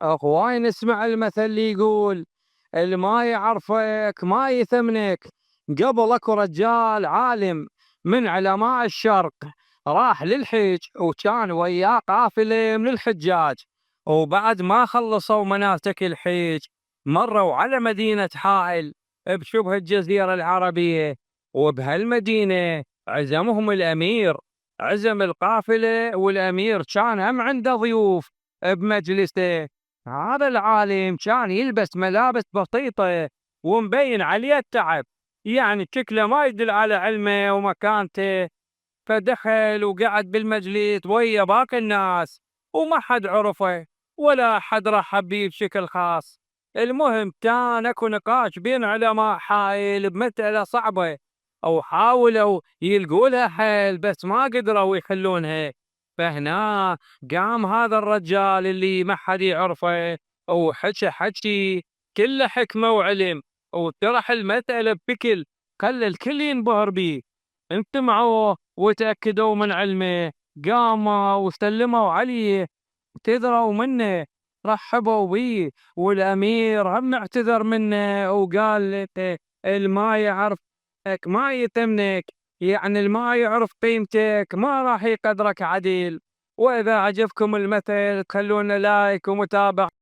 اخوي نسمع المثل اللي يقول اللي ما يعرفك ما يثمنك. قبل اكو رجال عالم من علماء الشرق راح للحج وكان وياه قافلة من الحجاج، وبعد ما خلصوا مناسك الحج مروا على مدينة حائل بشبه الجزيرة العربية، وبهالمدينة عزمهم الأمير، عزم القافلة والأمير كان هم عنده ضيوف بمجلسه. هذا العالم كان يلبس ملابس بسيطة ومبين عليه التعب، يعني شكله ما يدل على علمه ومكانته. فدخل وقعد بالمجلس ويا باقي الناس وما حد عرفه ولا حد رحب بيه بشكل خاص. المهم كان اكو نقاش بين علماء حائل بمسألة صعبة، او حاولوا يلقوا لها حل بس ما قدروا يحلونها. فهنا قام هذا الرجال اللي ما حد يعرفه وحكى حكي كله حكمة وعلم، وطرح المسألة بشكل خلى الكل ينبهر بيه. انتمعوا وتأكدوا من علمه، قاموا وسلموا عليه، اعتذروا منه، رحبوا بيه، والأمير هم اعتذر منه وقال له الما يعرفك ما يتمنك، يعني الما يعرف قيمتك ما راح يقدرك عديل. وإذا عجبكم المثل خلونا لايك ومتابعة.